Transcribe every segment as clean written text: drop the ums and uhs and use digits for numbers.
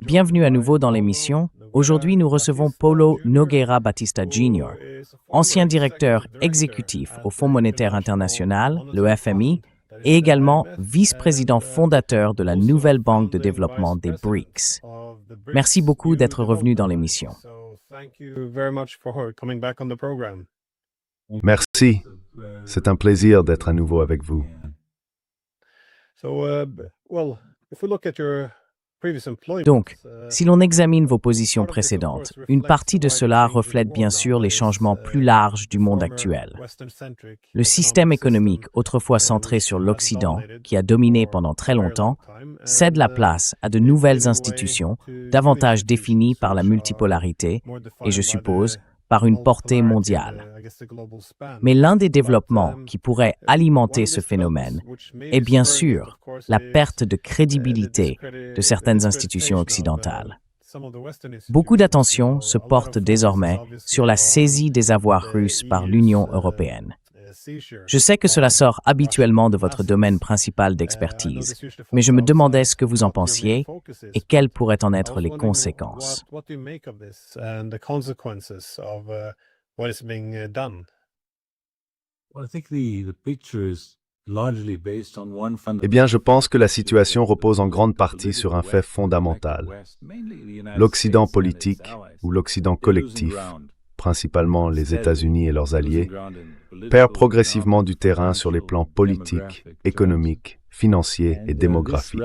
Bienvenue à nouveau dans l'émission. Aujourd'hui, nous recevons Paulo Nogueira Batista Jr., ancien directeur exécutif au Fonds monétaire international, le FMI, et également vice-président fondateur de la nouvelle banque de développement des BRICS. Merci beaucoup d'être revenu dans l'émission. Merci. C'est un plaisir d'être à nouveau avec vous. Donc, si l'on examine vos positions précédentes, une partie de cela reflète bien sûr les changements plus larges du monde actuel. Le système économique, autrefois centré sur l'Occident, qui a dominé pendant très longtemps, cède la place à de nouvelles institutions, davantage définies par la multipolarité et, je suppose, par une portée mondiale. Mais l'un des développements qui pourrait alimenter ce phénomène est bien sûr la perte de crédibilité de certaines institutions occidentales. Beaucoup d'attention se porte désormais sur la saisie des avoirs russes par l'Union européenne. Je sais que cela sort habituellement de votre domaine principal d'expertise, mais je me demandais ce que vous en pensiez et quelles pourraient en être les conséquences. Eh bien, je pense que la situation repose en grande partie sur un fait fondamental. L'Occident politique, ou l'Occident collectif, principalement les États-Unis et leurs alliés, perd progressivement du terrain sur les plans politiques, économiques, financiers et démographiques.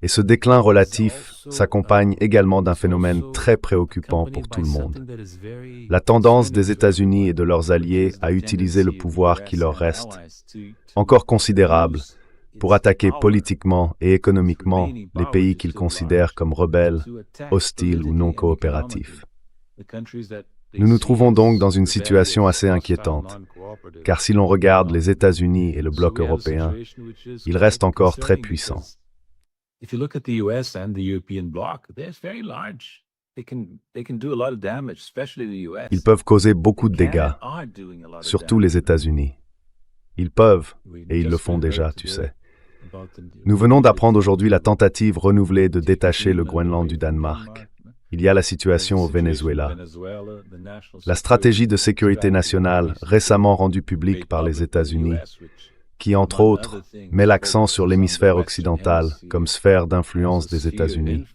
Et ce déclin relatif s'accompagne également d'un phénomène très préoccupant pour tout le monde. La tendance des États-Unis et de leurs alliés à utiliser le pouvoir qui leur reste, encore considérable, pour attaquer politiquement et économiquement les pays qu'ils considèrent comme rebelles, hostiles ou non coopératifs. Nous nous trouvons donc dans une situation assez inquiétante, car si l'on regarde les États-Unis et le bloc européen, ils restent encore très puissants. Ils peuvent causer beaucoup de dégâts, surtout les États-Unis. Ils peuvent, et ils le font déjà, tu sais. Nous venons d'apprendre aujourd'hui la tentative renouvelée de détacher le Groenland du Danemark. Il y a la situation au Venezuela. La stratégie de sécurité nationale récemment rendue publique par les États-Unis, qui, entre autres, met l'accent sur l'hémisphère occidental comme sphère d'influence des États-Unis,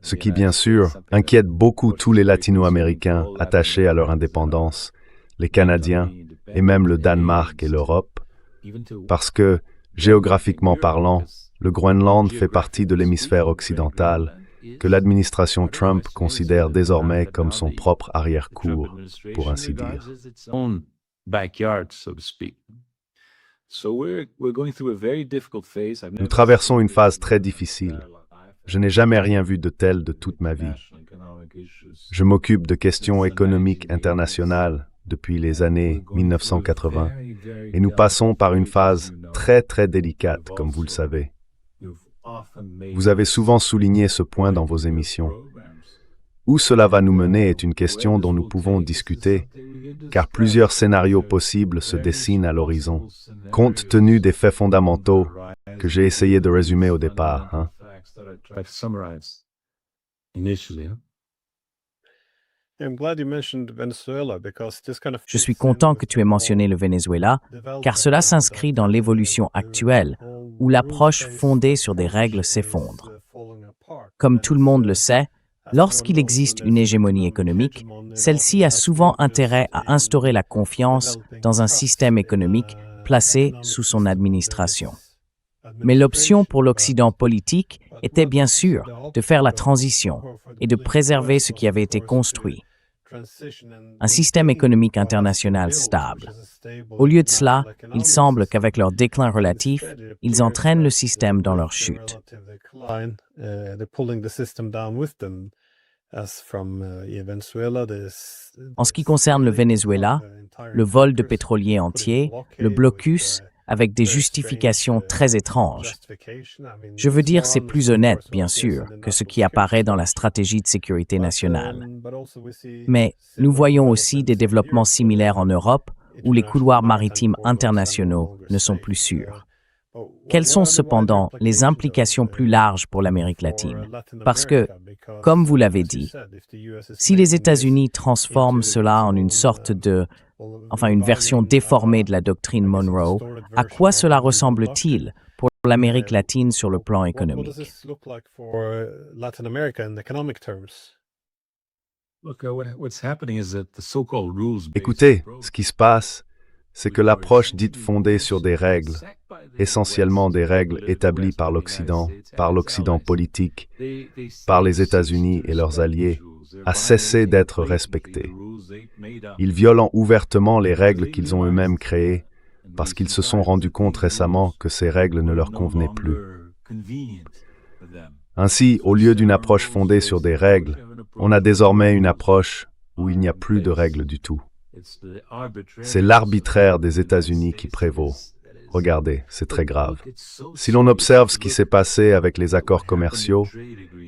ce qui, bien sûr, inquiète beaucoup tous les Latino-Américains attachés à leur indépendance, les Canadiens et même le Danemark et l'Europe, parce que, géographiquement parlant, le Groenland fait partie de l'hémisphère occidental que l'administration Trump considère désormais comme son propre arrière-cour, pour ainsi dire. Nous traversons une phase très difficile. Je n'ai jamais rien vu de tel de toute ma vie. Je m'occupe de questions économiques internationales depuis les années 1980 et nous passons par une phase très très délicate, comme vous le savez. Vous avez souvent souligné ce point dans vos émissions. Où cela va nous mener est une question dont nous pouvons discuter, car plusieurs scénarios possibles se dessinent à l'horizon, compte tenu des faits fondamentaux que j'ai essayé de résumer au départ. Je suis content que tu aies mentionné le Venezuela, car cela s'inscrit dans l'évolution actuelle, où l'approche fondée sur des règles s'effondre. Comme tout le monde le sait, lorsqu'il existe une hégémonie économique, celle-ci a souvent intérêt à instaurer la confiance dans un système économique placé sous son administration. Mais l'option pour l'Occident politique était bien sûr de faire la transition et de préserver ce qui avait été construit. Un système économique international stable. Au lieu de cela, il semble qu'avec leur déclin relatif, ils entraînent le système dans leur chute. En ce qui concerne le Venezuela, le vol de pétroliers entiers, le blocus, avec des justifications très étranges. Je veux dire, c'est plus honnête, bien sûr, que ce qui apparaît dans la stratégie de sécurité nationale. Mais nous voyons aussi des développements similaires en Europe, où les couloirs maritimes internationaux ne sont plus sûrs. Quelles sont cependant les implications plus larges pour l'Amérique latine? Parce que, comme vous l'avez dit, si les États-Unis transforment cela en une sorte une version déformée de la doctrine Monroe, à quoi cela ressemble-t-il pour l'Amérique latine sur le plan économique? Écoutez, ce qui se passe, c'est que l'approche dite fondée sur des règles, essentiellement des règles établies par l'Occident politique, par les États-Unis et leurs alliés, a cessé d'être respectée. Ils violent ouvertement les règles qu'ils ont eux-mêmes créées parce qu'ils se sont rendus compte récemment que ces règles ne leur convenaient plus. Ainsi, au lieu d'une approche fondée sur des règles, on a désormais une approche où il n'y a plus de règles du tout. C'est l'arbitraire des États-Unis qui prévaut. Regardez, c'est très grave. Si l'on observe ce qui s'est passé avec les accords commerciaux,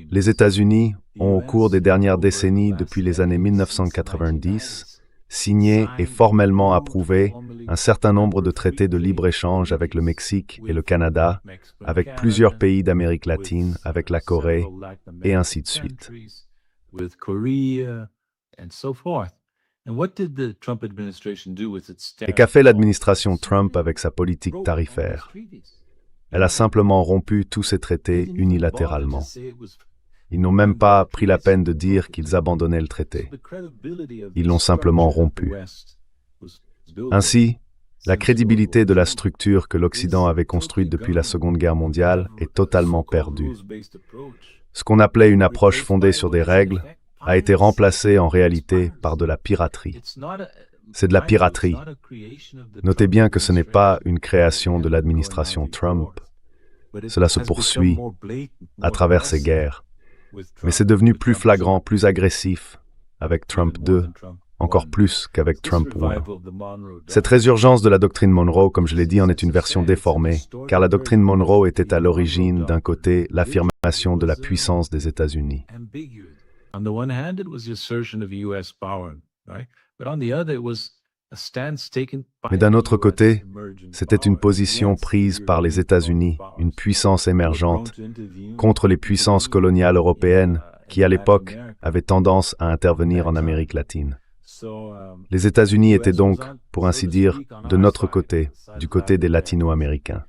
les États-Unis ont, au cours des dernières décennies, depuis les années 1990, signé et formellement approuvé un certain nombre de traités de libre-échange avec le Mexique et le Canada, avec plusieurs pays d'Amérique latine, avec la Corée, et ainsi de suite. Et qu'a fait l'administration Trump avec sa politique tarifaire? Elle a simplement rompu tous ces traités unilatéralement. Ils n'ont même pas pris la peine de dire qu'ils abandonnaient le traité. Ils l'ont simplement rompu. Ainsi, la crédibilité de la structure que l'Occident avait construite depuis la Seconde Guerre mondiale est totalement perdue. Ce qu'on appelait une approche fondée sur des règles a été remplacée en réalité par de la piraterie. C'est de la piraterie. Notez bien que ce n'est pas une création de l'administration Trump. Cela se poursuit à travers ces guerres. Mais c'est devenu plus flagrant, plus agressif avec Trump 2, encore plus qu'avec Trump 1. Cette résurgence de la doctrine Monroe, comme je l'ai dit, en est une version déformée, car la doctrine Monroe était à l'origine, d'un côté, l'affirmation de la puissance des États-Unis. On the one hand, it was the assertion of U.S. power, right? But on the other, it was a stance taken by Mais d'un autre côté, c'était une position prise par les États-Unis, une puissance émergente, contre les puissances coloniales européennes qui, à l'époque, avaient tendance à intervenir en Amérique latine. Les États-Unis étaient donc, pour ainsi dire, de notre côté, du côté des Latino-Américains.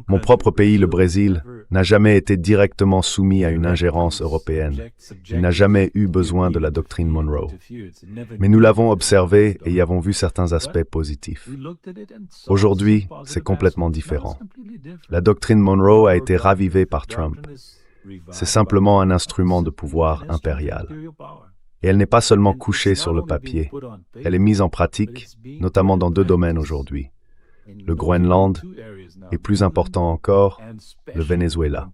Mon propre pays, le Brésil, n'a jamais été directement soumis à une ingérence européenne. Il n'a jamais eu besoin de la doctrine Monroe. Mais nous l'avons observé et y avons vu certains aspects positifs. Aujourd'hui, c'est complètement différent. La doctrine Monroe a été ravivée par Trump. C'est simplement un instrument de pouvoir impérial. Et elle n'est pas seulement couchée sur le papier. Elle est mise en pratique, notamment dans 2 domaines aujourd'hui. Le Groenland et, plus important encore, le Venezuela.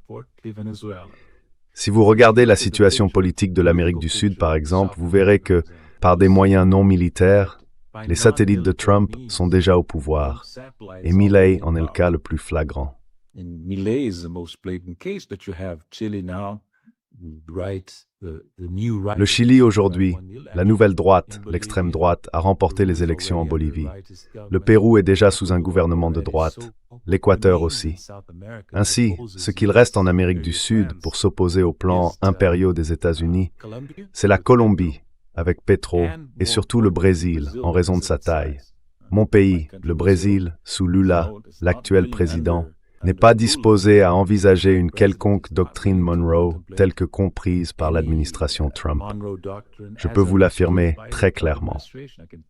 Si vous regardez la situation politique de l'Amérique du Sud, par exemple, vous verrez que, par des moyens non militaires, les satellites de Trump sont déjà au pouvoir, et Milei en est le cas le plus flagrant. Le Chili aujourd'hui, la nouvelle droite, l'extrême droite, a remporté les élections en Bolivie. Le Pérou est déjà sous un gouvernement de droite, l'Équateur aussi. Ainsi, ce qu'il reste en Amérique du Sud pour s'opposer aux plans impériaux des États-Unis, c'est la Colombie, avec Petro, et surtout le Brésil, en raison de sa taille. Mon pays, le Brésil, sous Lula, l'actuel président, n'est pas disposé à envisager une quelconque doctrine Monroe telle que comprise par l'administration Trump. Je peux vous l'affirmer très clairement.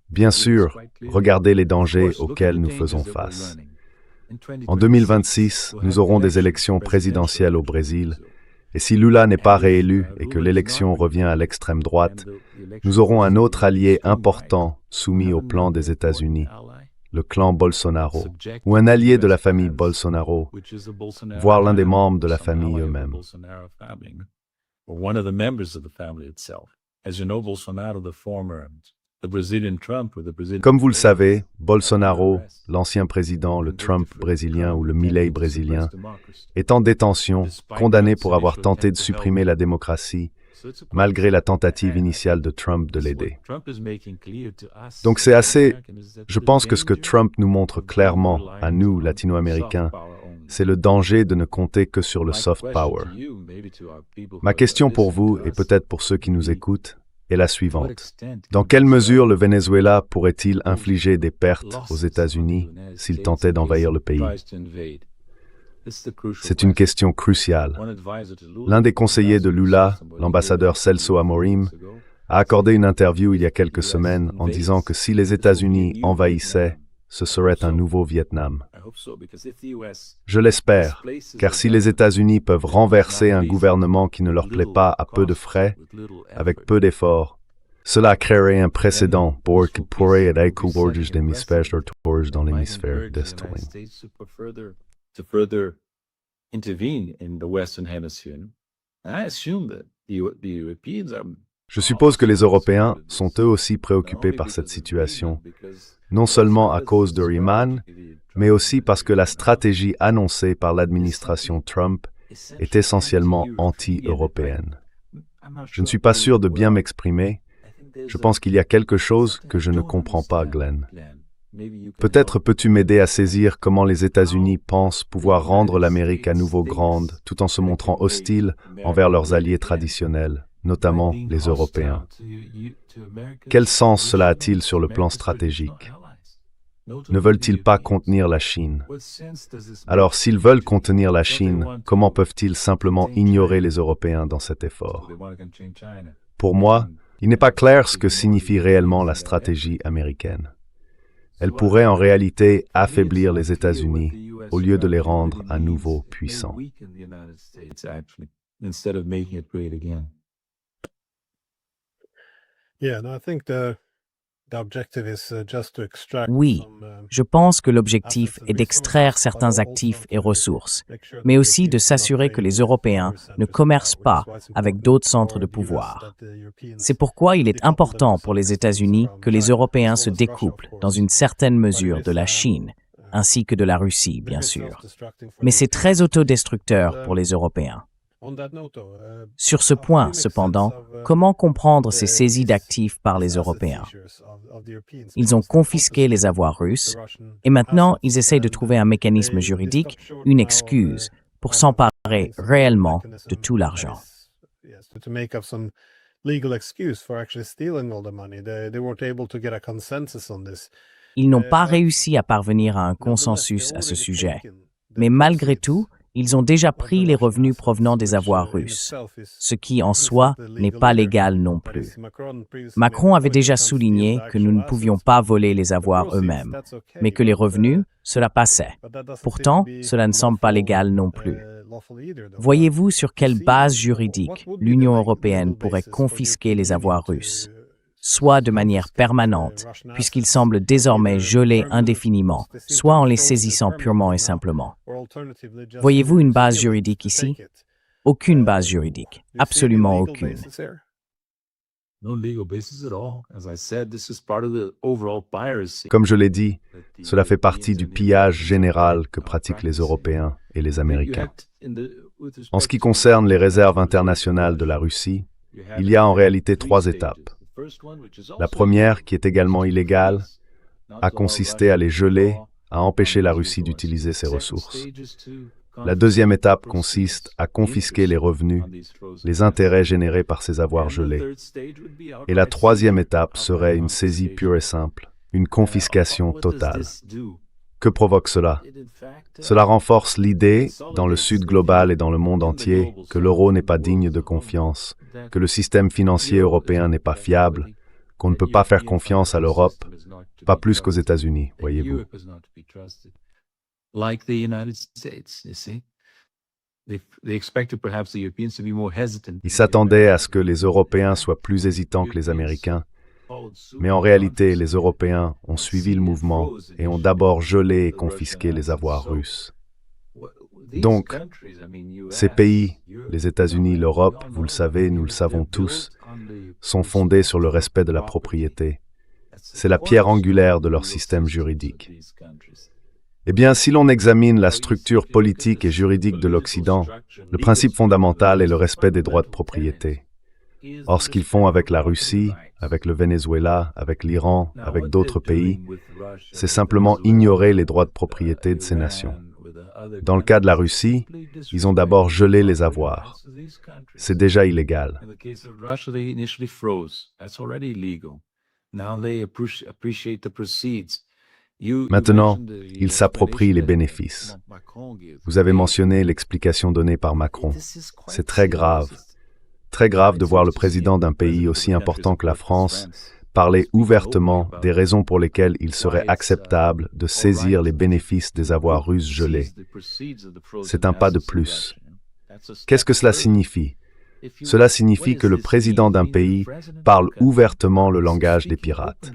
Bien sûr, regardez les dangers auxquels nous faisons face. En 2026, nous aurons des élections présidentielles au Brésil, et si Lula n'est pas réélu et que l'élection revient à l'extrême droite, nous aurons un autre allié important soumis au plan des États-Unis, le clan Bolsonaro, ou un allié de la famille Bolsonaro, voire l'un des membres de la famille eux-mêmes. Comme vous le savez, Bolsonaro, l'ancien président, le Trump brésilien ou le Milei brésilien, est en détention, condamné pour avoir tenté de supprimer la démocratie, malgré la tentative initiale de Trump de l'aider. Donc je pense que ce que Trump nous montre clairement, à nous, Latino-Américains, c'est le danger de ne compter que sur le soft power. Ma question pour vous, et peut-être pour ceux qui nous écoutent, est la suivante. Dans quelle mesure le Venezuela pourrait-il infliger des pertes aux États-Unis s'il tentait d'envahir le pays? C'est une question cruciale. L'un des conseillers de Lula, l'ambassadeur Celso Amorim, a accordé une interview il y a quelques semaines en disant que si les États-Unis envahissaient, ce serait un nouveau Vietnam. Je l'espère, car si les États-Unis peuvent renverser un gouvernement qui ne leur plaît pas à peu de frais, avec peu d'efforts, cela créerait un précédent qui pourrait être couvert d'hémisphère dans l'hémisphère d'Est. Je suppose que les Européens sont eux aussi préoccupés par cette situation, non seulement à cause de Riemann, mais aussi parce que la stratégie annoncée par l'administration Trump est essentiellement anti-européenne. Je ne suis pas sûr de bien m'exprimer. Je pense qu'il y a quelque chose que je ne comprends pas, Glenn. Peut-être peux-tu m'aider à saisir comment les États-Unis pensent pouvoir rendre l'Amérique à nouveau grande, tout en se montrant hostiles envers leurs alliés traditionnels, notamment les Européens. Quel sens cela a-t-il sur le plan stratégique? Ne veulent-ils pas contenir la Chine? Alors, s'ils veulent contenir la Chine, comment peuvent-ils simplement ignorer les Européens dans cet effort? Pour moi, il n'est pas clair ce que signifie réellement la stratégie américaine. Elle pourrait en réalité affaiblir les États-Unis au lieu de les rendre à nouveau puissants. Oui, je pense que l'objectif est d'extraire certains actifs et ressources, mais aussi de s'assurer que les Européens ne commercent pas avec d'autres centres de pouvoir. C'est pourquoi il est important pour les États-Unis que les Européens se découplent dans une certaine mesure de la Chine, ainsi que de la Russie, bien sûr. Mais c'est très autodestructeur pour les Européens. Sur ce point, cependant, comment comprendre ces saisies d'actifs par les Européens? Ils ont confisqué les avoirs russes et maintenant ils essayent de trouver un mécanisme juridique, une excuse, pour s'emparer réellement de tout l'argent. Ils n'ont pas réussi à parvenir à un consensus à ce sujet, mais malgré tout, ils ont déjà pris les revenus provenant des avoirs russes, ce qui en soi n'est pas légal non plus. Macron avait déjà souligné que nous ne pouvions pas voler les avoirs eux-mêmes, mais que les revenus, cela passait. Pourtant, cela ne semble pas légal non plus. Voyez-vous sur quelle base juridique l'Union européenne pourrait confisquer les avoirs russes, soit de manière permanente, puisqu'ils semblent désormais gelés indéfiniment, soit en les saisissant purement et simplement. Voyez-vous une base juridique ici? Aucune base juridique, absolument aucune. Comme je l'ai dit, cela fait partie du pillage général que pratiquent les Européens et les Américains. En ce qui concerne les réserves internationales de la Russie, il y a en réalité 3 étapes. La première, qui est également illégale, a consisté à les geler, à empêcher la Russie d'utiliser ses ressources. La deuxième étape consiste à confisquer les revenus, les intérêts générés par ces avoirs gelés. Et la troisième étape serait une saisie pure et simple, une confiscation totale. Que provoque cela? Cela renforce l'idée, dans le Sud global et dans le monde entier, que l'euro n'est pas digne de confiance, que le système financier européen n'est pas fiable, qu'on ne peut pas faire confiance à l'Europe, pas plus qu'aux États-Unis, voyez-vous. Ils s'attendaient à ce que les Européens soient plus hésitants que les Américains, mais en réalité, les Européens ont suivi le mouvement et ont d'abord gelé et confisqué les avoirs russes. Donc, ces pays, les États-Unis, l'Europe, vous le savez, nous le savons tous, sont fondés sur le respect de la propriété. C'est la pierre angulaire de leur système juridique. Eh bien, si l'on examine la structure politique et juridique de l'Occident, le principe fondamental est le respect des droits de propriété. Or, ce qu'ils font avec la Russie, avec le Venezuela, avec l'Iran, avec d'autres pays, c'est simplement ignorer les droits de propriété de ces nations. Dans le cas de la Russie, ils ont d'abord gelé les avoirs. C'est déjà illégal. Maintenant, ils s'approprient les bénéfices. Vous avez mentionné l'explication donnée par Macron. C'est très grave de voir le président d'un pays aussi important que la France parler ouvertement des raisons pour lesquelles il serait acceptable de saisir les bénéfices des avoirs russes gelés. C'est un pas de plus. Qu'est-ce que cela signifie? Cela signifie que le président d'un pays parle ouvertement le langage des pirates.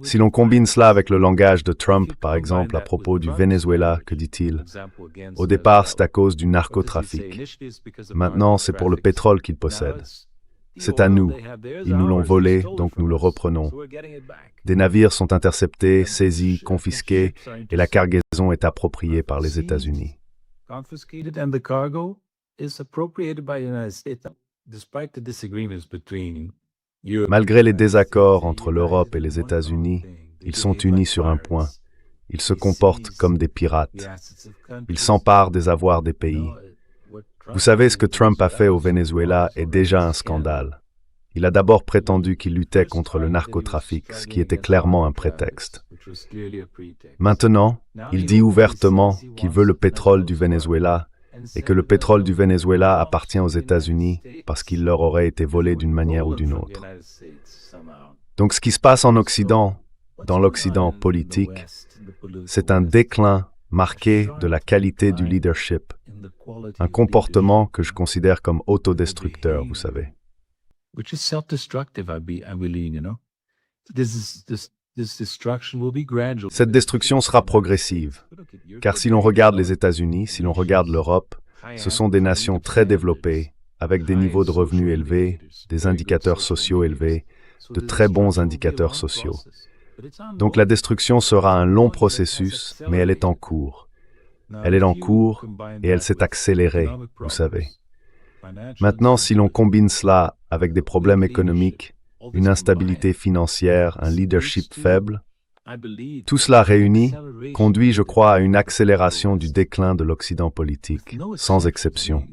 Si l'on combine cela avec le langage de Trump, par exemple, à propos du Venezuela, que dit-il? Au départ, c'est à cause du narcotrafic. Maintenant, c'est pour le pétrole qu'il possède. C'est à nous. Ils nous l'ont volé, donc nous le reprenons. Des navires sont interceptés, saisis, confisqués, et la cargaison est appropriée par les États-Unis. Malgré les désaccords entre l'Europe et les États-Unis, ils sont unis sur un point. Ils se comportent comme des pirates. Ils s'emparent des avoirs des pays. Vous savez, ce que Trump a fait au Venezuela est déjà un scandale. Il a d'abord prétendu qu'il luttait contre le narcotrafic, ce qui était clairement un prétexte. Maintenant, il dit ouvertement qu'il veut le pétrole du Venezuela et que le pétrole du Venezuela appartient aux États-Unis parce qu'il leur aurait été volé d'une manière ou d'une autre. Donc ce qui se passe en Occident, dans l'Occident politique, c'est un déclin marqué de la qualité du leadership, un comportement que je considère comme autodestructeur, vous savez. Cette destruction sera progressive, car si l'on regarde les États-Unis, si l'on regarde l'Europe, ce sont des nations très développées, avec des niveaux de revenus élevés, des indicateurs sociaux élevés, de très bons indicateurs sociaux. Donc la destruction sera un long processus, mais elle est en cours. Elle est en cours et elle s'est accélérée, vous savez. Maintenant, si l'on combine cela avec des problèmes économiques, une instabilité financière, un leadership faible, tout cela réuni conduit, je crois, à une accélération du déclin de l'Occident politique, sans exception.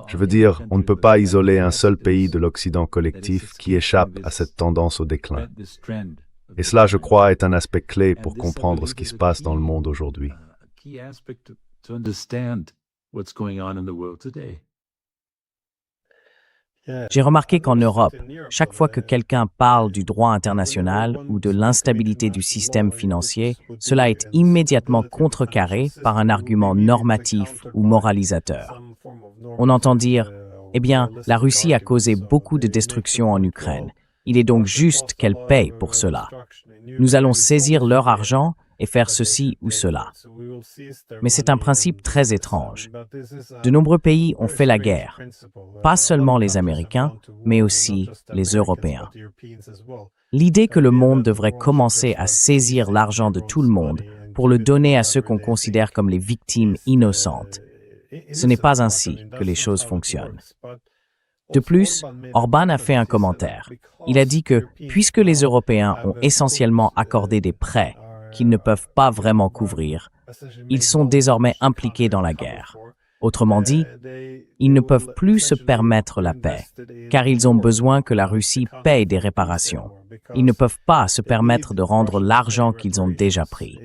Je veux dire, on ne peut pas isoler un seul pays de l'Occident collectif qui échappe à cette tendance au déclin. Et cela, je crois, est un aspect clé pour comprendre ce qui se passe dans le monde aujourd'hui. J'ai remarqué qu'en Europe, chaque fois que quelqu'un parle du droit international ou de l'instabilité du système financier, cela est immédiatement contrecarré par un argument normatif ou moralisateur. On entend dire « Eh bien, la Russie a causé beaucoup de destruction en Ukraine. Il est donc juste qu'elle paye pour cela. Nous allons saisir leur argent et faire ceci ou cela. » Mais c'est un principe très étrange. De nombreux pays ont fait la guerre, pas seulement les Américains, mais aussi les Européens. L'idée que le monde devrait commencer à saisir l'argent de tout le monde pour le donner à ceux qu'on considère comme les victimes innocentes, ce n'est pas ainsi que les choses fonctionnent. De plus, Orbán a fait un commentaire. Il a dit que, puisque les Européens ont essentiellement accordé des prêts qu'ils ne peuvent pas vraiment couvrir, ils sont désormais impliqués dans la guerre. Autrement dit, ils ne peuvent plus se permettre la paix, car ils ont besoin que la Russie paye des réparations. Ils ne peuvent pas se permettre de rendre l'argent qu'ils ont déjà pris.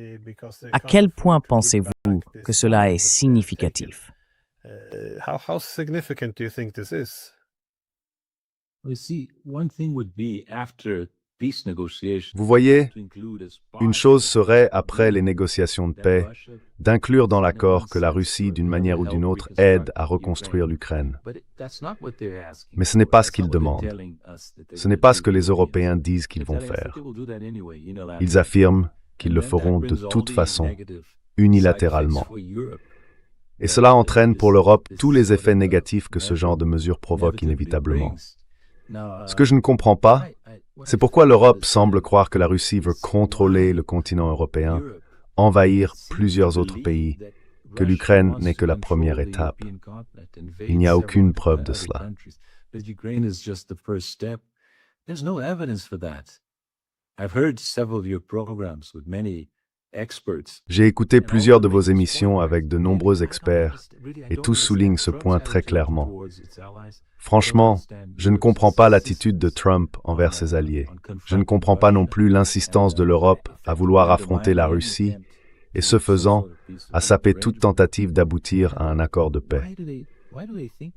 À quel point pensez-vous que cela est significatif? How significant do you think this is? Vous voyez, une chose serait, après les négociations de paix, d'inclure dans l'accord que la Russie, d'une manière ou d'une autre, aide à reconstruire l'Ukraine. Mais ce n'est pas ce qu'ils demandent. Ce n'est pas ce que les Européens disent qu'ils vont faire. Ils affirment qu'ils le feront de toute façon, unilatéralement. Et cela entraîne pour l'Europe tous les effets négatifs que ce genre de mesures provoque inévitablement. Ce que je ne comprends pas, c'est pourquoi l'Europe semble croire que la Russie veut contrôler le continent européen, envahir plusieurs autres pays, que l'Ukraine n'est que la première étape. Il n'y a aucune preuve de cela. J'ai écouté plusieurs de vos émissions avec de nombreux experts et tous soulignent ce point très clairement. Franchement, je ne comprends pas l'attitude de Trump envers ses alliés. Je ne comprends pas non plus l'insistance de l'Europe à vouloir affronter la Russie et ce faisant, à saper toute tentative d'aboutir à un accord de paix.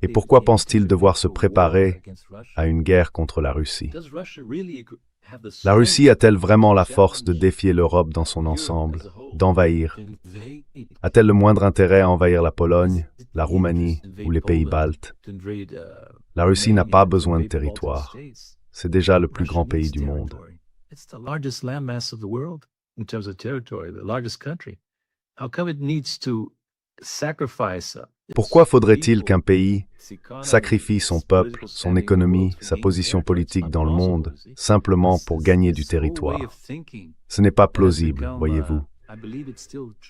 Et pourquoi pense-t-il devoir se préparer à une guerre contre la Russie? La Russie a-t-elle vraiment la force de défier l'Europe dans son ensemble, d'envahir? A-t-elle le moindre intérêt à envahir la Pologne, la Roumanie ou les pays baltes? La Russie n'a pas besoin de territoire. C'est déjà le plus grand pays du monde. Pourquoi faudrait-il qu'un pays sacrifie son peuple, son économie, sa position politique dans le monde, simplement pour gagner du territoire? Ce n'est pas plausible, voyez-vous.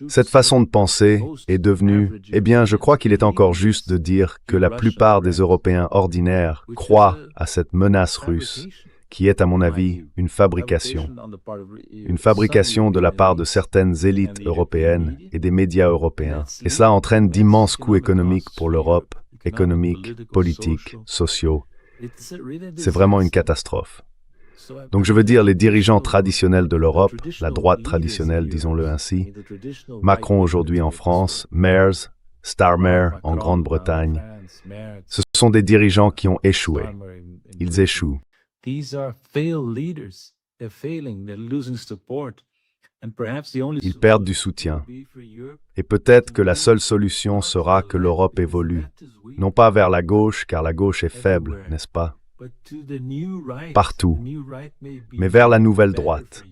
Cette façon de penser est devenue, je crois qu'il est encore juste de dire que la plupart des Européens ordinaires croient à cette menace russe, qui est, à mon avis, une fabrication de la part de certaines élites européennes et des médias européens. Et cela entraîne d'immenses coûts économiques pour l'Europe, économiques, politiques, sociaux. C'est vraiment une catastrophe. Donc je veux dire, les dirigeants traditionnels de l'Europe, la droite traditionnelle, disons-le ainsi, Macron aujourd'hui en France, Merz, Starmer en Grande-Bretagne, ce sont des dirigeants qui ont échoué. Ils échouent. Ils perdent du soutien. Et peut-être que la seule solution sera que l'Europe évolue, non pas vers la gauche, car la gauche est faible, n'est-ce pas? Partout, mais vers la nouvelle droite.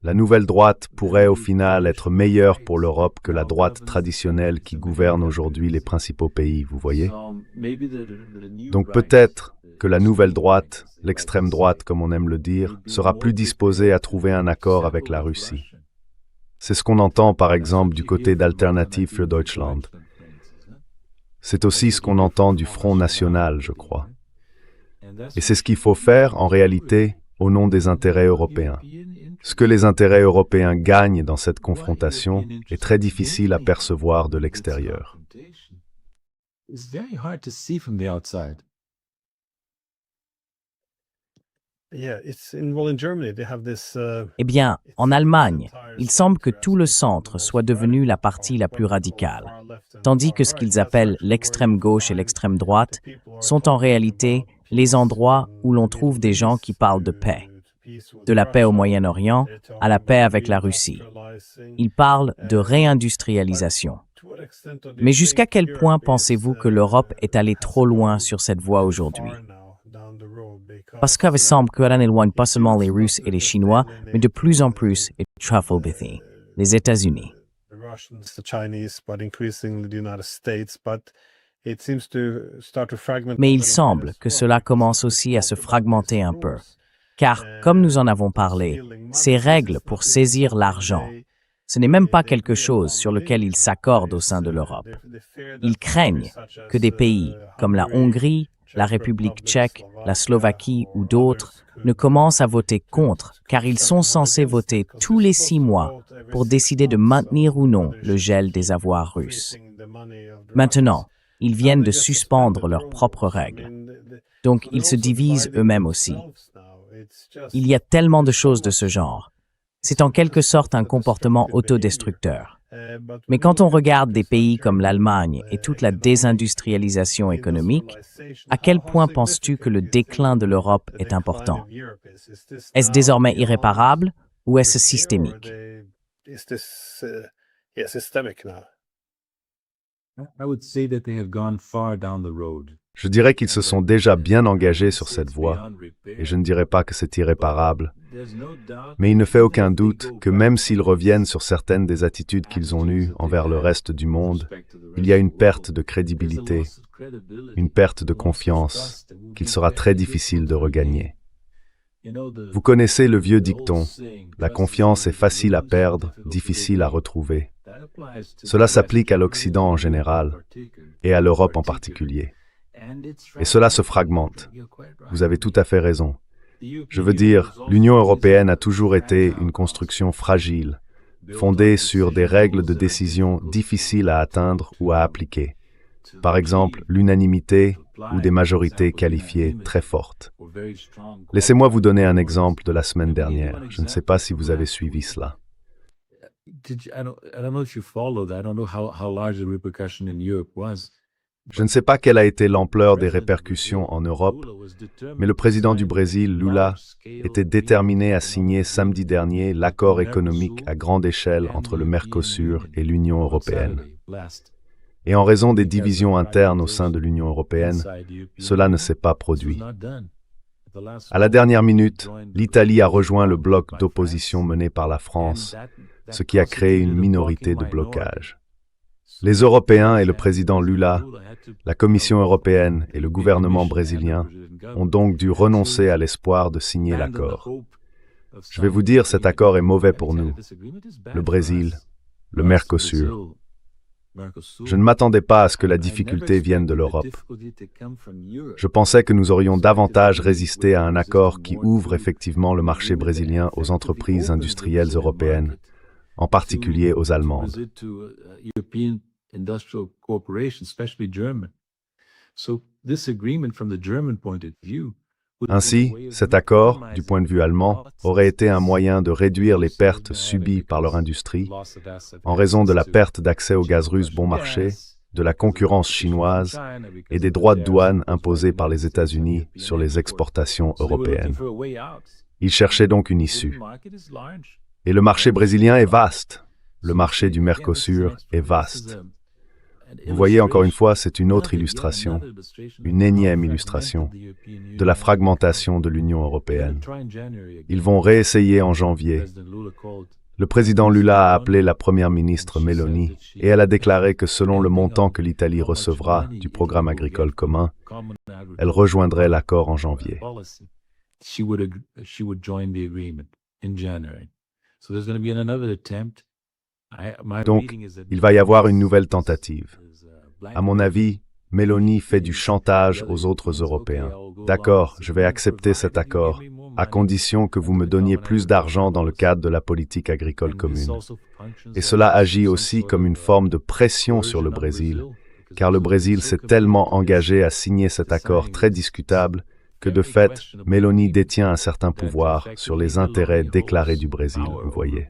La nouvelle droite pourrait au final être meilleure pour l'Europe que la droite traditionnelle qui gouverne aujourd'hui les principaux pays, vous voyez? Donc peut-être que la nouvelle droite, l'extrême droite comme on aime le dire, sera plus disposée à trouver un accord avec la Russie. C'est ce qu'on entend par exemple du côté d'Alternative für Deutschland. C'est aussi ce qu'on entend du Front National, je crois. Et c'est ce qu'il faut faire, en réalité, au nom des intérêts européens. Ce que les intérêts européens gagnent dans cette confrontation est très difficile à percevoir de l'extérieur. En Allemagne, il semble que tout le centre soit devenu la partie la plus radicale, tandis que ce qu'ils appellent l'extrême gauche et l'extrême droite sont en réalité les endroits où l'on trouve des gens qui parlent de paix. De la paix au Moyen-Orient à la paix avec la Russie. Ils parlent de réindustrialisation. Mais jusqu'à quel point pensez-vous que l'Europe est allée trop loin sur cette voie aujourd'hui? Parce qu'il semble qu'elle éloigne pas seulement les Russes et les Chinois, mais de plus en plus les États-Unis. Mais il semble que cela commence aussi à se fragmenter un peu. Car, comme nous en avons parlé, ces règles pour saisir l'argent, ce n'est même pas quelque chose sur lequel ils s'accordent au sein de l'Europe. Ils craignent que des pays comme la Hongrie, la République tchèque, la Slovaquie ou d'autres ne commencent à voter contre, car ils sont censés voter tous les 6 mois pour décider de maintenir ou non le gel des avoirs russes. Maintenant, ils viennent de suspendre leurs propres règles. Donc, ils se divisent eux-mêmes aussi. Il y a tellement de choses de ce genre. C'est en quelque sorte un comportement autodestructeur. Mais quand on regarde des pays comme l'Allemagne et toute la désindustrialisation économique, à quel point penses-tu que le déclin de l'Europe est important? Est-ce désormais irréparable ou est-ce systémique? Je dirais qu'ils se sont déjà bien engagés sur cette voie, et je ne dirais pas que c'est irréparable. Mais il ne fait aucun doute que même s'ils reviennent sur certaines des attitudes qu'ils ont eues envers le reste du monde, il y a une perte de crédibilité, une perte de confiance qu'il sera très difficile de regagner. Vous connaissez le vieux dicton, la confiance est facile à perdre, difficile à retrouver. Cela s'applique à l'Occident en général et à l'Europe en particulier. Et cela se fragmente. Vous avez tout à fait raison. Je veux dire, l'Union européenne a toujours été une construction fragile, fondée sur des règles de décision difficiles à atteindre ou à appliquer. Par exemple, l'unanimité ou des majorités qualifiées très fortes. Laissez-moi vous donner un exemple de la semaine dernière. Je ne sais pas si vous avez suivi cela. Je ne sais pas quelle a été l'ampleur des répercussions en Europe, mais le président du Brésil, Lula, était déterminé à signer samedi dernier l'accord économique à grande échelle entre le Mercosur et l'Union européenne. Et en raison des divisions internes au sein de l'Union européenne, cela ne s'est pas produit. À la dernière minute, l'Italie a rejoint le bloc d'opposition mené par la France, ce qui a créé une minorité de blocage. Les Européens et le président Lula, la Commission européenne et le gouvernement brésilien ont donc dû renoncer à l'espoir de signer l'accord. Je vais vous dire, cet accord est mauvais pour nous, le Brésil, le Mercosur. Je ne m'attendais pas à ce que la difficulté vienne de l'Europe. Je pensais que nous aurions davantage résisté à un accord qui ouvre effectivement le marché brésilien aux entreprises industrielles européennes, en particulier aux Allemandes. Ainsi, cet accord, du point de vue allemand, aurait été un moyen de réduire les pertes subies par leur industrie en raison de la perte d'accès au gaz russe bon marché, de la concurrence chinoise et des droits de douane imposés par les États-Unis sur les exportations européennes. Ils cherchaient donc une issue. Et le marché brésilien est vaste. Le marché du Mercosur est vaste. Vous voyez, encore une fois, c'est une autre illustration, une énième illustration, de la fragmentation de l'Union européenne. Ils vont réessayer en janvier. Le président Lula a appelé la première ministre Meloni et elle a déclaré que selon le montant que l'Italie recevra du programme agricole commun, elle rejoindrait l'accord en janvier. Donc, il va y avoir une nouvelle tentative. À mon avis, Meloni fait du chantage aux autres Européens. D'accord, je vais accepter cet accord, à condition que vous me donniez plus d'argent dans le cadre de la politique agricole commune. Et cela agit aussi comme une forme de pression sur le Brésil, car le Brésil s'est tellement engagé à signer cet accord très discutable que de fait, Meloni détient un certain pouvoir sur les intérêts déclarés du Brésil, vous voyez.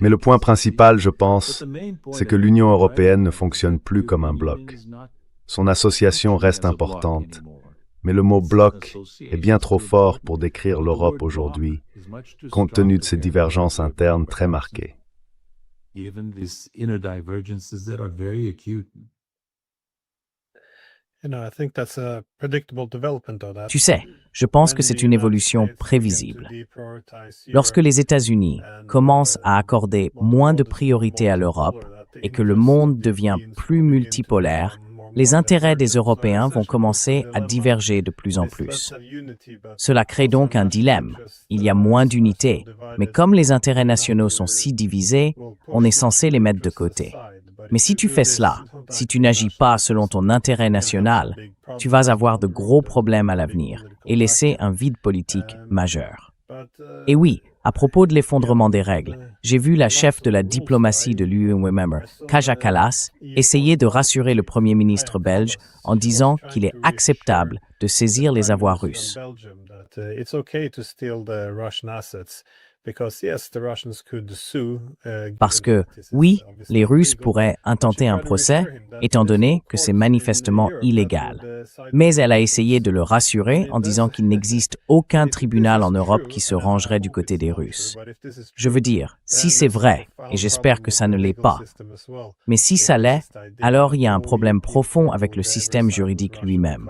Mais le point principal, je pense, c'est que l'Union européenne ne fonctionne plus comme un bloc. Son association reste importante, mais le mot bloc est bien trop fort pour décrire l'Europe aujourd'hui, compte tenu de ses divergences internes très marquées. Tu sais, je pense que c'est une évolution prévisible. Lorsque les États-Unis commencent à accorder moins de priorité à l'Europe et que le monde devient plus multipolaire, les intérêts des Européens vont commencer à diverger de plus en plus. Cela crée donc un dilemme. Il y a moins d'unité, mais comme les intérêts nationaux sont si divisés, on est censé les mettre de côté. Mais si tu fais cela, si tu n'agis pas selon ton intérêt national, tu vas avoir de gros problèmes à l'avenir et laisser un vide politique majeur. Et oui, à propos de l'effondrement des règles, j'ai vu la chef de la diplomatie de l'UE, Kaja Kallas, essayer de rassurer le Premier ministre belge en disant qu'il est acceptable de saisir les avoirs russes. Parce que, oui, les Russes pourraient intenter un procès, étant donné que c'est manifestement illégal. Mais elle a essayé de le rassurer en disant qu'il n'existe aucun tribunal en Europe qui se rangerait du côté des Russes. Je veux dire, si c'est vrai, et j'espère que ça ne l'est pas, mais si ça l'est, alors il y a un problème profond avec le système juridique lui-même.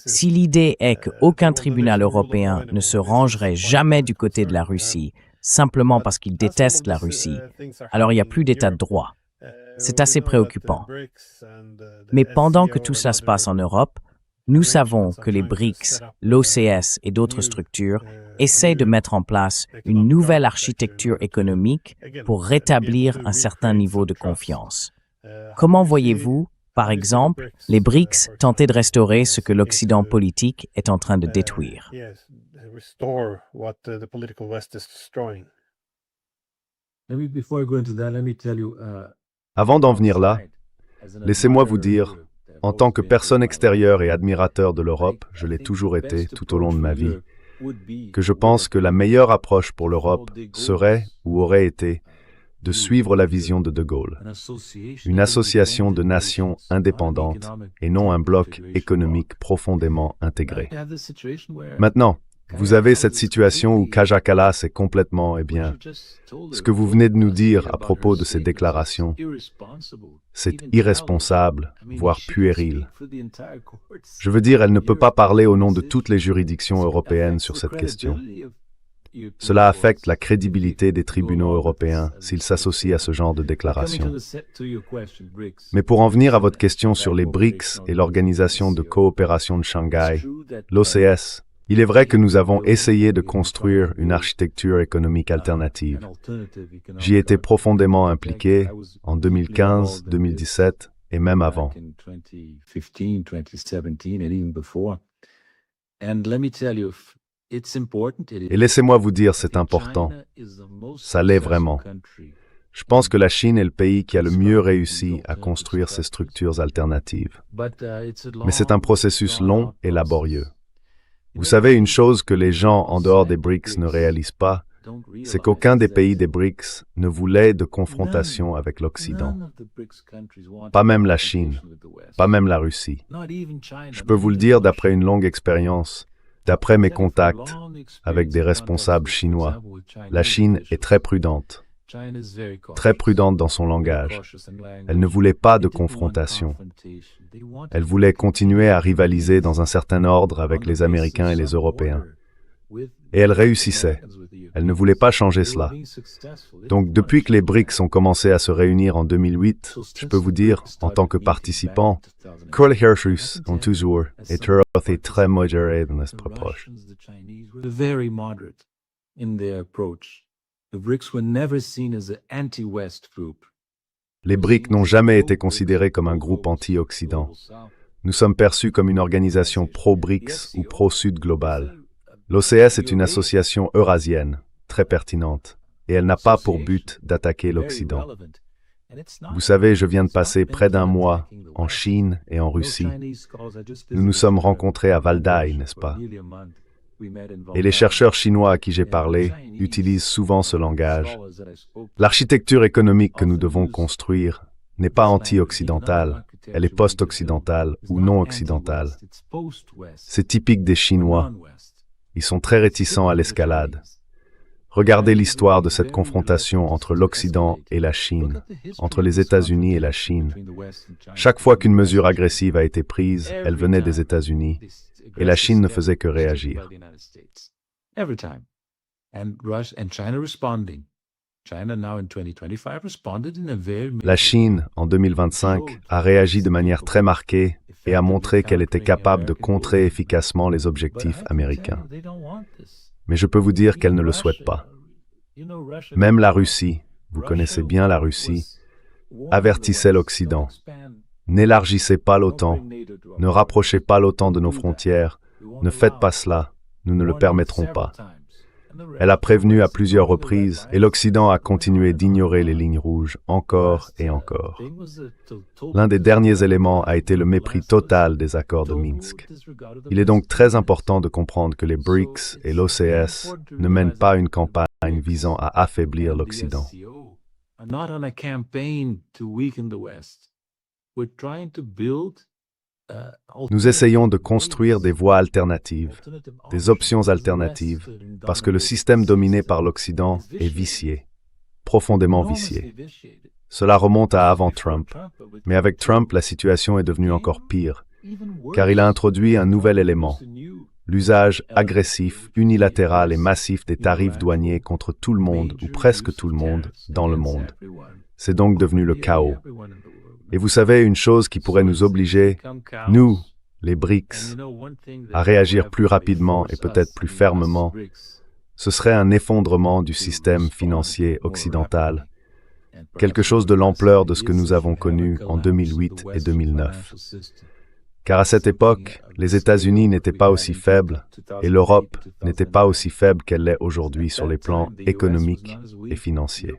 Si l'idée est qu'aucun tribunal européen ne se rangerait jamais du côté de la Russie, simplement parce qu'il déteste la Russie, alors il n'y a plus d'état de droit. C'est assez préoccupant. Mais pendant que tout cela se passe en Europe, nous savons que les BRICS, l'OCS et d'autres structures essaient de mettre en place une nouvelle architecture économique pour rétablir un certain niveau de confiance. Comment voyez-vous Par exemple, les BRICS tentaient de restaurer ce que l'Occident politique est en train de détruire. Yes, restore what the political West is destroying. Before I go into that, let me tell you, Avant d'en venir là, laissez-moi vous dire, en tant que personne extérieure et admirateur de l'Europe, je l'ai toujours été tout au long de ma vie, que je pense que la meilleure approche pour l'Europe serait ou aurait été de suivre la vision de De Gaulle, une association de nations indépendantes et non un bloc économique profondément intégré. Maintenant, vous avez cette situation où Kaja Kallas est complètement, ce que vous venez de nous dire à propos de ces déclarations, c'est irresponsable, voire puéril. Je veux dire, elle ne peut pas parler au nom de toutes les juridictions européennes sur cette question. Cela affecte la crédibilité des tribunaux européens s'ils s'associent à ce genre de déclarations. Mais pour en venir à votre question sur les BRICS et l'Organisation de coopération de Shanghai, l'OCS, il est vrai que nous avons essayé de construire une architecture économique alternative. J'y étais profondément impliqué en 2015, 2017 et même avant. Et laissez-moi vous dire, c'est important. Ça l'est vraiment. Je pense que la Chine est le pays qui a le mieux réussi à construire ces structures alternatives. Mais c'est un processus long et laborieux. Vous savez, une chose que les gens en dehors des BRICS ne réalisent pas, c'est qu'aucun des pays des BRICS ne voulait de confrontation avec l'Occident. Pas même la Chine, pas même la Russie. Je peux vous le dire d'après une longue expérience, d'après mes contacts avec des responsables chinois. La Chine est très prudente dans son langage. Elle ne voulait pas de confrontation. Elle voulait continuer à rivaliser dans un certain ordre avec les Américains et les Européens. Et elle réussissait. Elle ne voulait pas changer cela. Donc, depuis que les BRICS ont commencé à se réunir en 2008, je peux vous dire, en tant que participant, que les Russes ont toujours été très modérés dans cette approche. Les BRICS n'ont jamais été considérés comme un groupe anti-Occident. Nous sommes perçus comme une organisation pro-BRICS ou pro-Sud global. L'OCS est une association eurasienne, très pertinente, et elle n'a pas pour but d'attaquer l'Occident. Vous savez, je viens de passer près d'un mois en Chine et en Russie. Nous nous sommes rencontrés à Valdai, n'est-ce pas? Et les chercheurs chinois à qui j'ai parlé utilisent souvent ce langage. L'architecture économique que nous devons construire n'est pas anti-occidentale, elle est post-occidentale ou non occidentale. C'est typique des Chinois. Ils sont très réticents à l'escalade. Regardez l'histoire de cette confrontation entre l'Occident et la Chine, entre les États-Unis et la Chine. Chaque fois qu'une mesure agressive a été prise, elle venait des États-Unis, et la Chine ne faisait que réagir. La Chine, en 2025, a réagi de manière très marquée et a montré qu'elle était capable de contrer efficacement les objectifs américains. Mais je peux vous dire qu'elle ne le souhaite pas. Même la Russie, vous connaissez bien la Russie, avertissait l'Occident. N'élargissez pas l'OTAN, ne rapprochez pas l'OTAN de nos frontières, ne faites pas cela, nous ne le permettrons pas. Elle a prévenu à plusieurs reprises et l'Occident a continué d'ignorer les lignes rouges encore et encore. L'un des derniers éléments a été le mépris total des accords de Minsk. Il est donc très important de comprendre que les BRICS et l'OCS ne mènent pas une campagne visant à affaiblir l'Occident. Nous essayons de construire des voies alternatives, des options alternatives, parce que le système dominé par l'Occident est vicié, profondément vicié. Cela remonte à avant Trump, mais avec Trump, la situation est devenue encore pire, car il a introduit un nouvel élément, l'usage agressif, unilatéral et massif des tarifs douaniers contre tout le monde, ou presque tout le monde, dans le monde. C'est donc devenu le chaos. Et vous savez, une chose qui pourrait nous obliger, nous, les BRICS, à réagir plus rapidement et peut-être plus fermement, ce serait un effondrement du système financier occidental, quelque chose de l'ampleur de ce que nous avons connu en 2008 et 2009. Car à cette époque, les États-Unis n'étaient pas aussi faibles et l'Europe n'était pas aussi faible qu'elle l'est aujourd'hui sur les plans économiques et financiers.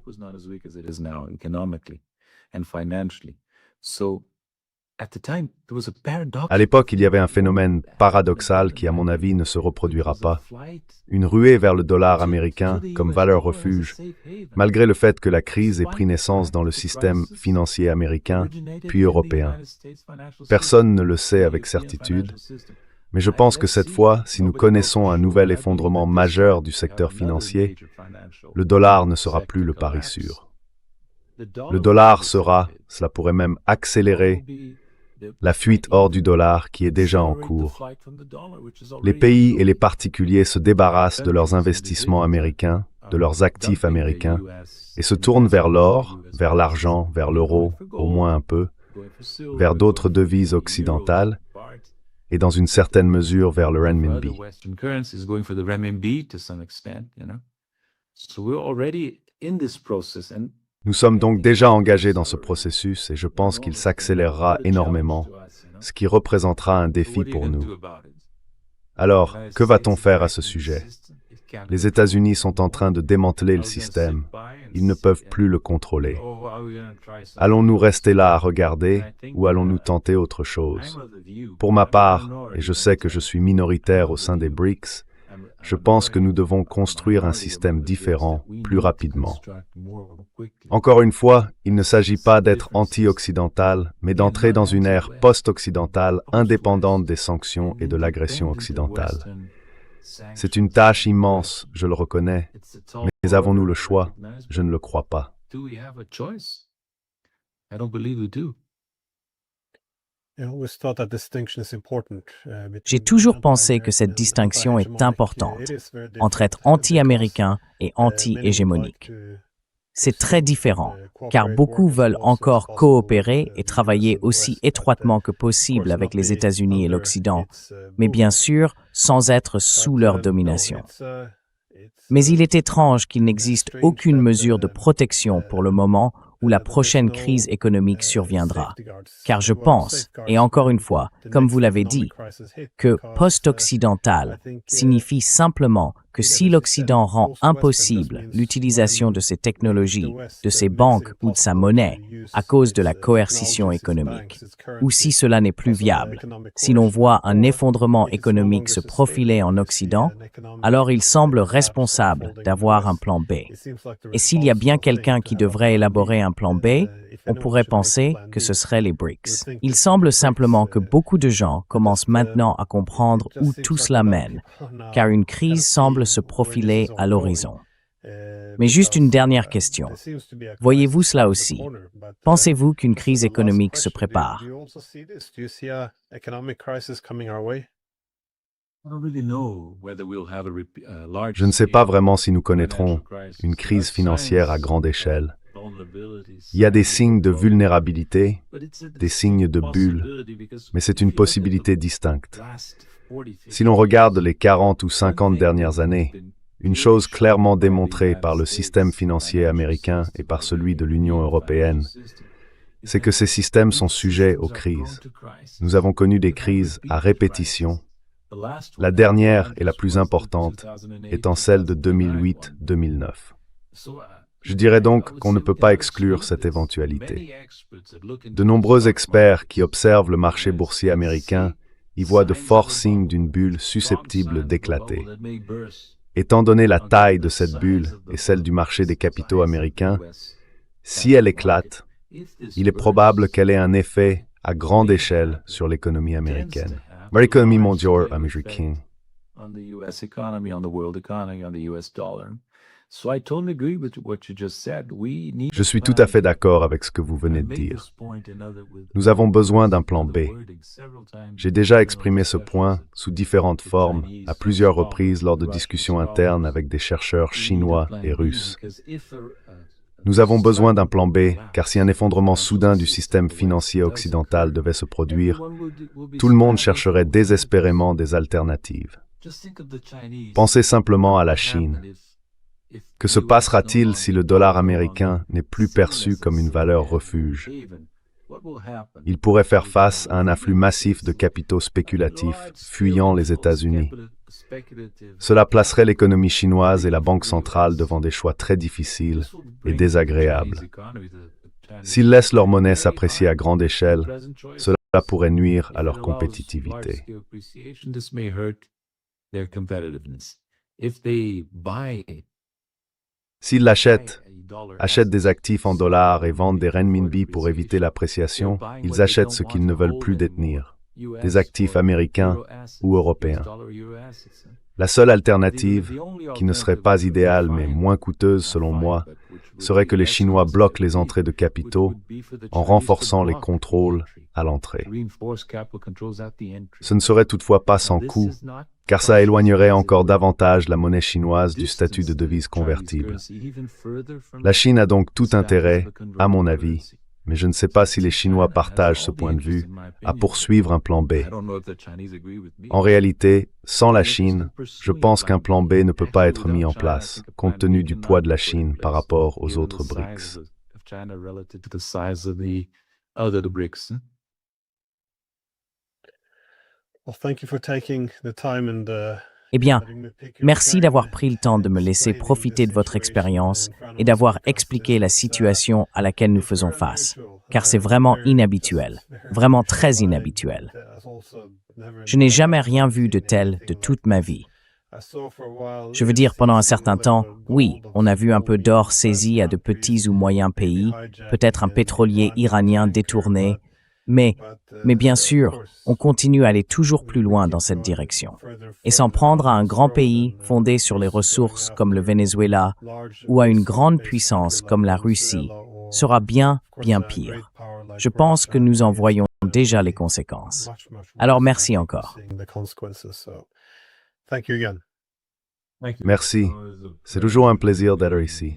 À l'époque, il y avait un phénomène paradoxal qui, à mon avis, ne se reproduira pas. Une ruée vers le dollar américain comme valeur refuge, malgré le fait que la crise ait pris naissance dans le système financier américain, puis européen. Personne ne le sait avec certitude, mais je pense que cette fois, si nous connaissons un nouvel effondrement majeur du secteur financier, le dollar ne sera plus le pari sûr. Le dollar sera, cela pourrait même accélérer, la fuite hors du dollar qui est déjà en cours. Les pays et les particuliers se débarrassent de leurs investissements américains, de leurs actifs américains, et se tournent vers l'or, vers l'argent, vers l'euro, au moins un peu, vers d'autres devises occidentales, et dans une certaine mesure vers le renminbi. Nous sommes donc déjà engagés dans ce processus et je pense qu'il s'accélérera énormément, ce qui représentera un défi pour nous. Alors, que va-t-on faire à ce sujet? Les États-Unis sont en train de démanteler le système. Ils ne peuvent plus le contrôler. Allons-nous rester là à regarder ou allons-nous tenter autre chose? Pour ma part, et je sais que je suis minoritaire au sein des BRICS, je pense que nous devons construire un système différent plus rapidement. Encore une fois, il ne s'agit pas d'être anti-occidental, mais d'entrer dans une ère post-occidentale indépendante des sanctions et de l'agression occidentale. C'est une tâche immense, je le reconnais, mais avons-nous le choix? Je ne le crois pas. J'ai toujours pensé que cette distinction est importante entre être anti-américain et anti-hégémonique. C'est très différent, car beaucoup veulent encore coopérer et travailler aussi étroitement que possible avec les États-Unis et l'Occident, mais bien sûr sans être sous leur domination. Mais il est étrange qu'il n'existe aucune mesure de protection pour le moment où la prochaine crise économique surviendra. Car je pense, et encore une fois, comme vous l'avez dit, que post-occidental signifie simplement que si l'Occident rend impossible l'utilisation de ses technologies, de ses banques ou de sa monnaie à cause de la coercition économique, ou si cela n'est plus viable, si l'on voit un effondrement économique se profiler en Occident, alors il semble responsable d'avoir un plan B. Et s'il y a bien quelqu'un qui devrait élaborer un plan B, on pourrait penser que ce serait les BRICS. Il semble simplement que beaucoup de gens commencent maintenant à comprendre où tout cela mène, car une crise semble se profiler à l'horizon. Mais juste une dernière question. Voyez-vous cela aussi? Pensez-vous qu'une crise économique se prépare? Je ne sais pas vraiment si nous connaîtrons une crise financière à grande échelle. Il y a des signes de vulnérabilité, des signes de bulle, mais c'est une possibilité distincte. Si l'on regarde les 40 ou 50 dernières années, une chose clairement démontrée par le système financier américain et par celui de l'Union européenne, c'est que ces systèmes sont sujets aux crises. Nous avons connu des crises à répétition, la dernière et la plus importante étant celle de 2008-2009. Je dirais donc qu'on ne peut pas exclure cette éventualité. De nombreux experts qui observent le marché boursier américain y voient de forts signes d'une bulle susceptible d'éclater. Étant donné la taille de cette bulle et celle du marché des capitaux américains, si elle éclate, il est probable qu'elle ait un effet à grande échelle sur l'économie américaine. L'économie mondiale américaine. Je suis tout à fait d'accord avec ce que vous venez de dire. Nous avons besoin d'un plan B. J'ai déjà exprimé ce point sous différentes formes à plusieurs reprises lors de discussions internes avec des chercheurs chinois et russes. Nous avons besoin d'un plan B, car si un effondrement soudain du système financier occidental devait se produire, tout le monde chercherait désespérément des alternatives. Pensez simplement à la Chine. Que se passera-t-il si le dollar américain n'est plus perçu comme une valeur refuge? Il pourrait faire face à un afflux massif de capitaux spéculatifs fuyant les États-Unis. Cela placerait l'économie chinoise et la Banque centrale devant des choix très difficiles et désagréables. S'ils laissent leur monnaie s'apprécier à grande échelle, cela pourrait nuire à leur compétitivité. S'ils achètent des actifs en dollars et vendent des renminbi pour éviter l'appréciation, ils achètent ce qu'ils ne veulent plus détenir, des actifs américains ou européens. La seule alternative, qui ne serait pas idéale mais moins coûteuse selon moi, serait que les Chinois bloquent les entrées de capitaux en renforçant les contrôles à l'entrée. Ce ne serait toutefois pas sans coût, car ça éloignerait encore davantage la monnaie chinoise du statut de devise convertible. La Chine a donc tout intérêt, à mon avis, mais je ne sais pas si les Chinois partagent ce point de vue, à poursuivre un plan B. En réalité, sans la Chine, je pense qu'un plan B ne peut pas être mis en place, compte tenu du poids de la Chine par rapport aux autres BRICS. Well, thank you for taking the time and Eh bien, merci d'avoir pris le temps de me laisser profiter de votre expérience et d'avoir expliqué la situation à laquelle nous faisons face, car c'est vraiment inhabituel, vraiment très inhabituel. Je n'ai jamais rien vu de tel de toute ma vie. Je veux dire, pendant un certain temps, oui, on a vu un peu d'or saisi à de petits ou moyens pays, peut-être un pétrolier iranien détourné, mais bien sûr, on continue à aller toujours plus loin dans cette direction. Et s'en prendre à un grand pays fondé sur les ressources comme le Venezuela ou à une grande puissance comme la Russie sera bien pire. Je pense que nous en voyons déjà les conséquences. Alors merci encore. Merci. C'est toujours un plaisir d'être ici.